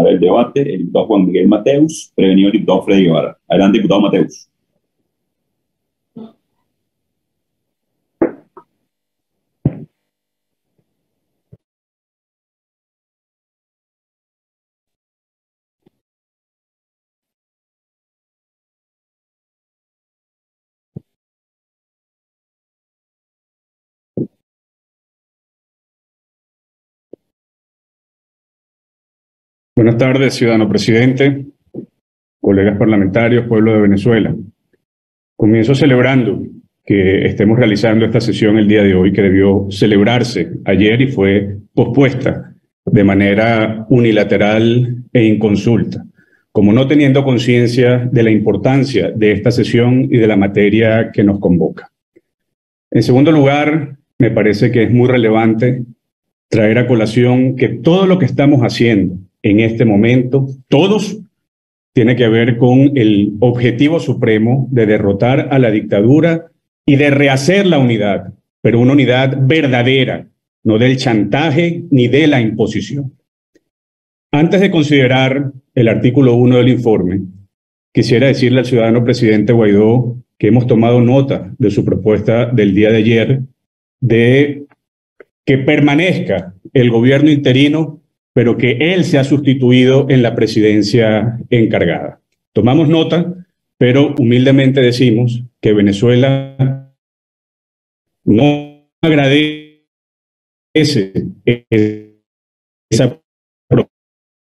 el debate el diputado Juan Miguel Mateus, prevenido el diputado Freddy Guevara. Adelante, diputado Mateus. Buenas tardes, ciudadano presidente, colegas parlamentarios, pueblo de Venezuela. Comienzo celebrando que estemos realizando esta sesión el día de hoy, que debió celebrarse ayer y fue pospuesta de manera unilateral e inconsulta, como no teniendo conciencia de la importancia de esta sesión y de la materia que nos convoca. En segundo lugar, me parece que es muy relevante traer a colación que todo lo que estamos haciendo en este momento, todos, tiene que ver con el objetivo supremo de derrotar a la dictadura y de rehacer la unidad, pero una unidad verdadera, no del chantaje ni de la imposición. Antes de considerar el artículo 1 del informe, quisiera decirle al ciudadano presidente Guaidó que hemos tomado nota de su propuesta del día de ayer de que permanezca el gobierno interino, pero que él sea sustituido en la presidencia encargada. Tomamos nota, pero humildemente decimos que Venezuela no agradece esa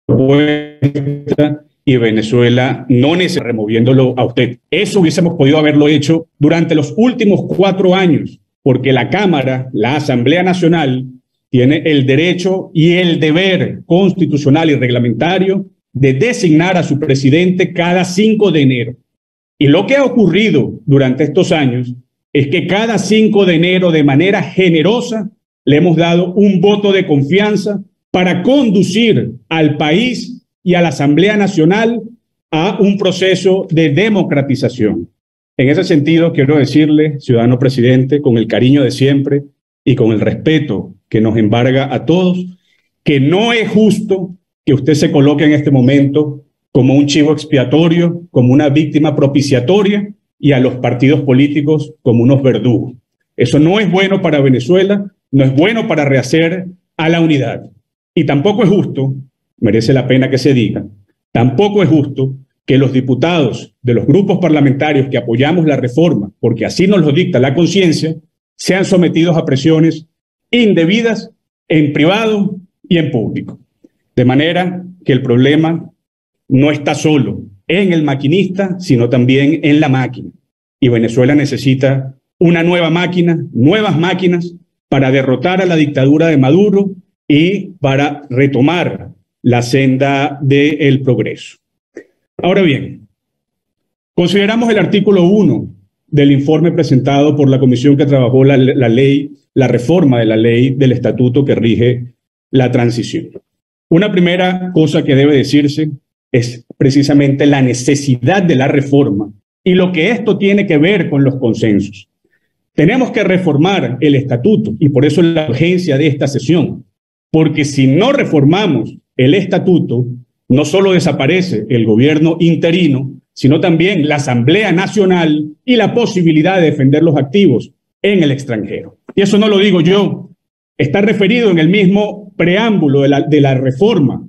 propuesta y Venezuela no necesita removiéndolo a usted. Eso hubiésemos podido haberlo hecho durante los últimos 4 años, porque la Cámara, la Asamblea Nacional, tiene el derecho y el deber constitucional y reglamentario de designar a su presidente cada 5 de enero. Y lo que ha ocurrido durante estos años es que cada 5 de enero, de manera generosa, le hemos dado un voto de confianza para conducir al país y a la Asamblea Nacional a un proceso de democratización. En ese sentido, quiero decirle, ciudadano presidente, con el cariño de siempre y con el respeto que nos embarga a todos, que no es justo que usted se coloque en este momento como un chivo expiatorio, como una víctima propiciatoria y a los partidos políticos como unos verdugos. Eso no es bueno para Venezuela, no es bueno para rehacer a la unidad. Y tampoco es justo, merece la pena que se diga, tampoco es justo que los diputados de los grupos parlamentarios que apoyamos la reforma, porque así nos lo dicta la conciencia, sean sometidos a presiones indebidas en privado y en público. De manera que el problema no está solo en el maquinista, sino también en la máquina. Y Venezuela necesita una nueva máquina, nuevas máquinas para derrotar a la dictadura de Maduro y para retomar la senda del progreso. Ahora bien, consideramos el artículo 1 del informe presentado por la comisión que trabajó la reforma de la ley del estatuto que rige la transición. Una primera cosa que debe decirse es precisamente la necesidad de la reforma y lo que esto tiene que ver con los consensos. Tenemos que reformar el estatuto y por eso la urgencia de esta sesión, porque si no reformamos el estatuto, no solo desaparece el gobierno interino, sino también la Asamblea Nacional y la posibilidad de defender los activos en el extranjero. Y eso no lo digo yo, está referido en el mismo preámbulo de la reforma,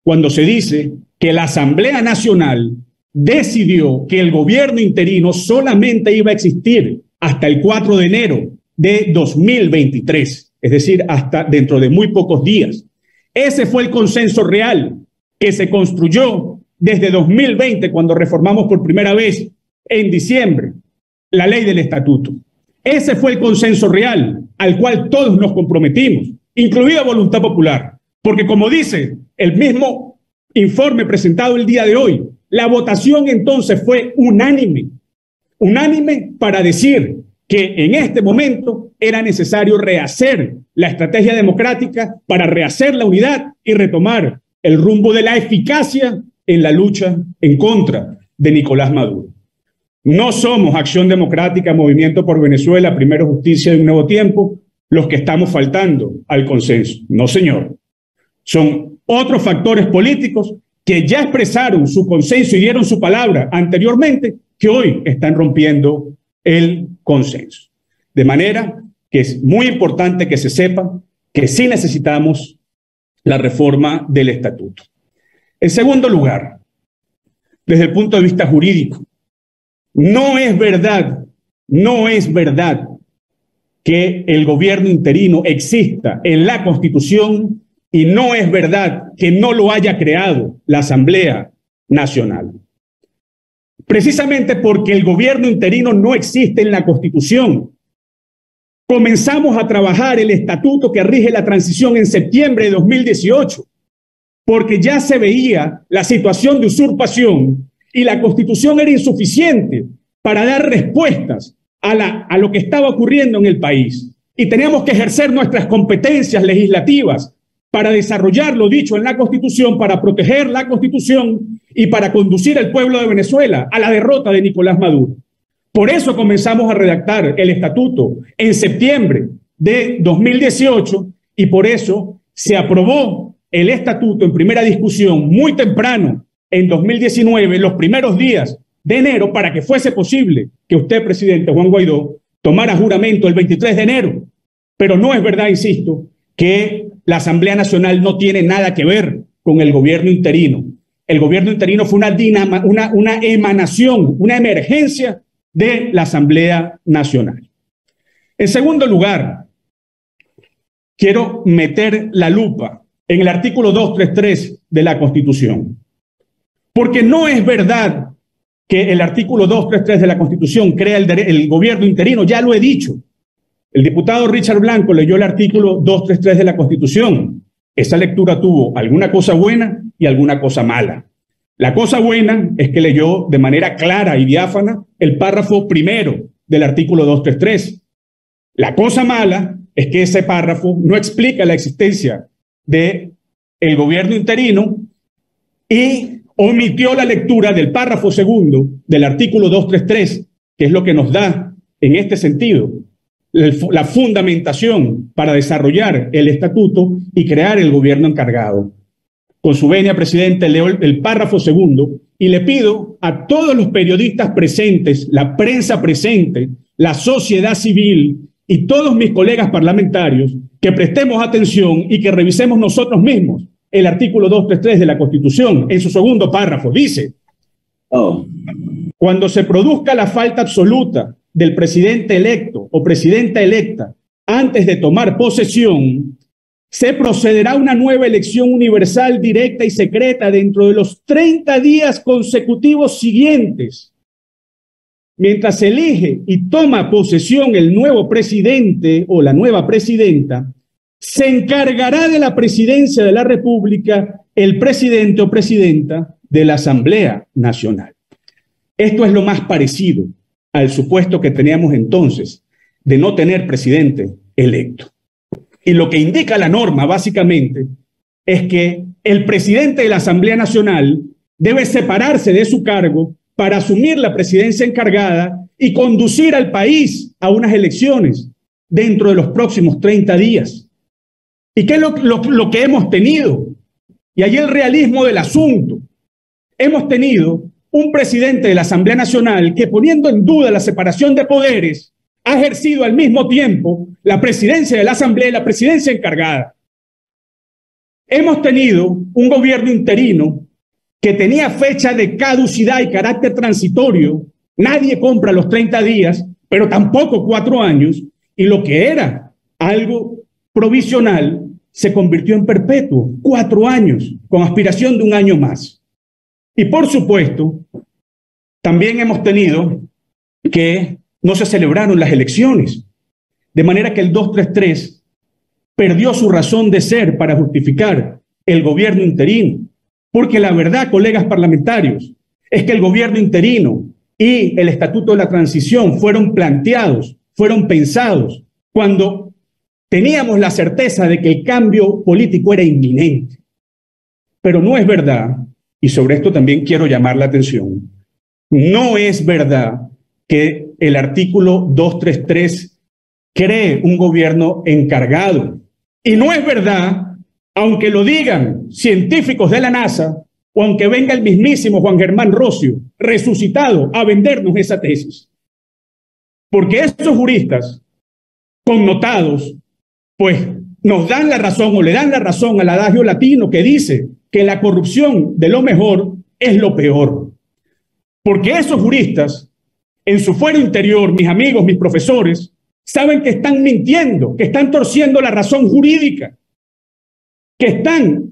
cuando se dice que la Asamblea Nacional decidió que el gobierno interino solamente iba a existir hasta el 4 de enero de 2023, es decir, hasta dentro de muy pocos días. Ese fue el consenso real que se construyó desde 2020, cuando reformamos por primera vez en diciembre la ley del estatuto. Ese fue el consenso real al cual todos nos comprometimos, incluida Voluntad Popular, porque como dice el mismo informe presentado el día de hoy, la votación entonces fue unánime para decir que en este momento era necesario rehacer la estrategia democrática para rehacer la unidad y retomar el rumbo de la eficacia en la lucha en contra de Nicolás Maduro. No somos Acción Democrática, Movimiento por Venezuela, Primero Justicia y un Nuevo Tiempo los que estamos faltando al consenso. No, señor. Son otros factores políticos que ya expresaron su consenso y dieron su palabra anteriormente, que hoy están rompiendo el consenso. De manera que es muy importante que se sepa que sí necesitamos la reforma del estatuto. En segundo lugar, desde el punto de vista jurídico, no es verdad que el gobierno interino exista en la Constitución y no es verdad que no lo haya creado la Asamblea Nacional. Precisamente porque el gobierno interino no existe en la Constitución, comenzamos a trabajar el estatuto que rige la transición en septiembre de 2018, porque ya se veía la situación de usurpación y la Constitución era insuficiente para dar respuestas a lo que estaba ocurriendo en el país. Y teníamos que ejercer nuestras competencias legislativas para desarrollar lo dicho en la Constitución, para proteger la Constitución y para conducir al pueblo de Venezuela a la derrota de Nicolás Maduro. Por eso comenzamos a redactar el estatuto en septiembre de 2018 y por eso se aprobó el estatuto en primera discusión muy temprano en 2019, los primeros días de enero, para que fuese posible que usted, presidente Juan Guaidó, tomara juramento el 23 de enero. Pero no es verdad, insisto, que la Asamblea Nacional no tiene nada que ver con el gobierno interino. El gobierno interino fue una emanación, una emergencia de la Asamblea Nacional. En segundo lugar, quiero meter la lupa en el artículo 233 de la Constitución, porque no es verdad que el artículo 233 de la Constitución crea el gobierno interino, ya lo he dicho. El diputado Richard Blanco leyó el artículo 233 de la Constitución. Esa lectura tuvo alguna cosa buena y alguna cosa mala. La cosa buena es que leyó de manera clara y diáfana el párrafo primero del artículo 233. La cosa mala es que ese párrafo no explica la existencia del gobierno interino y omitió la lectura del párrafo segundo del artículo 233, que es lo que nos da, en este sentido, la fundamentación para desarrollar el estatuto y crear el gobierno encargado. Con su venia, presidente, leo el párrafo segundo y le pido a todos los periodistas presentes, la prensa presente, la sociedad civil y todos mis colegas parlamentarios que prestemos atención y que revisemos nosotros mismos el artículo 233 de la Constitución. En su segundo párrafo dice: cuando se produzca la falta absoluta del presidente electo o presidenta electa antes de tomar posesión, se procederá a una nueva elección universal, directa y secreta dentro de los 30 días consecutivos siguientes. Mientras se elige y toma posesión el nuevo presidente o la nueva presidenta, se encargará de la presidencia de la República el presidente o presidenta de la Asamblea Nacional. Esto es lo más parecido al supuesto que teníamos entonces de no tener presidente electo. Y lo que indica la norma, básicamente, es que el presidente de la Asamblea Nacional debe separarse de su cargo para asumir la presidencia encargada y conducir al país a unas elecciones dentro de los próximos 30 días. ¿Y qué es lo que hemos tenido? Y ahí el realismo del asunto. Hemos tenido un presidente de la Asamblea Nacional que, poniendo en duda la separación de poderes, ha ejercido al mismo tiempo la presidencia de la Asamblea y la presidencia encargada. Hemos tenido un gobierno interino que tenía fecha de caducidad y carácter transitorio. Nadie compra los 30 días, pero tampoco 4 años, y lo que era algo provisional se convirtió en perpetuo, 4 años, con aspiración de 1 año más. Y por supuesto, también hemos tenido que no se celebraron las elecciones, de manera que el 233 perdió su razón de ser para justificar el gobierno interino. Porque la verdad, colegas parlamentarios, es que el gobierno interino y el Estatuto de la Transición fueron planteados, fueron pensados cuando teníamos la certeza de que el cambio político era inminente. Pero no es verdad, y sobre esto también quiero llamar la atención, no es verdad que el artículo 233 cree un gobierno encargado. Y no es verdad, aunque lo digan científicos de la NASA o aunque venga el mismísimo Juan Germán Rocio, resucitado, a vendernos esa tesis. Porque esos juristas connotados, pues nos dan la razón o le dan la razón al adagio latino que dice que la corrupción de lo mejor es lo peor. Porque esos juristas, en su fuero interior, mis amigos, mis profesores, saben que están mintiendo, que están torciendo la razón jurídica, que están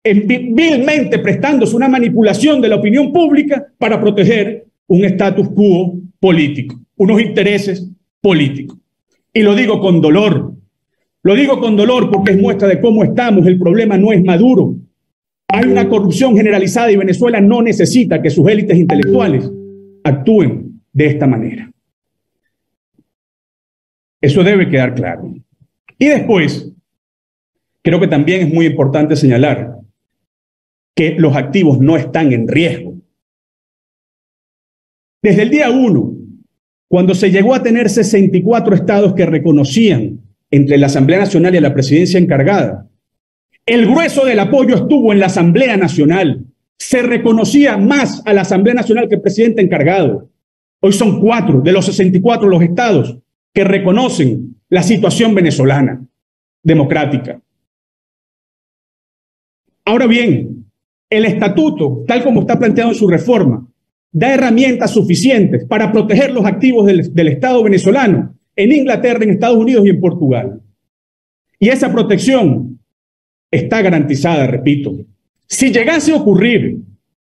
vilmente prestándose una manipulación de la opinión pública para proteger un status quo político, unos intereses políticos. Y lo digo con dolor. Lo digo con dolor porque es muestra de cómo estamos. El problema no es Maduro. Hay una corrupción generalizada y Venezuela no necesita que sus élites intelectuales actúen de esta manera. Eso debe quedar claro. Y después, creo que también es muy importante señalar que los activos no están en riesgo. Desde el día 1, cuando se llegó a tener 64 estados que reconocían entre la Asamblea Nacional y la presidencia encargada, el grueso del apoyo estuvo en la Asamblea Nacional. Se reconocía más a la Asamblea Nacional que el presidente encargado. Hoy son 4 de los 64 los estados que reconocen la situación venezolana democrática. Ahora bien, el estatuto, tal como está planteado en su reforma, da herramientas suficientes para proteger los activos del Estado venezolano en Inglaterra, en Estados Unidos y en Portugal. Y esa protección está garantizada, repito. Si llegase a ocurrir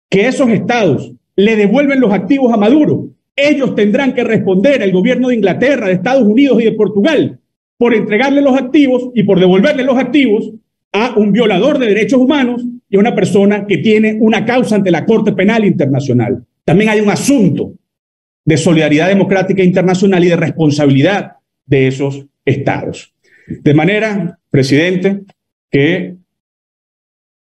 que esos estados le devuelven los activos a Maduro, ellos tendrán que responder al gobierno de Inglaterra, de Estados Unidos y de Portugal por entregarle los activos y por devolverle los activos a un violador de derechos humanos y a una persona que tiene una causa ante la Corte Penal Internacional. También hay un asunto de solidaridad democrática internacional y de responsabilidad de esos estados. De manera, presidente, que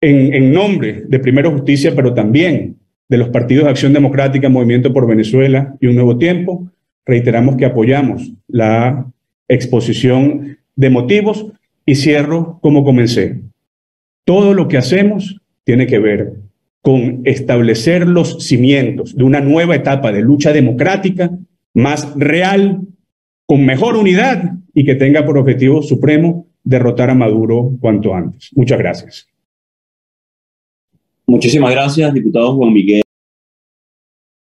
en nombre de Primero Justicia, pero también de los partidos de Acción Democrática, Movimiento por Venezuela y Un Nuevo Tiempo, reiteramos que apoyamos la exposición de motivos y cierro como comencé. Todo lo que hacemos tiene que ver con establecer los cimientos de una nueva etapa de lucha democrática más real, con mejor unidad y que tenga por objetivo supremo derrotar a Maduro cuanto antes. Muchas gracias. Muchísimas gracias, diputado Juan Miguel.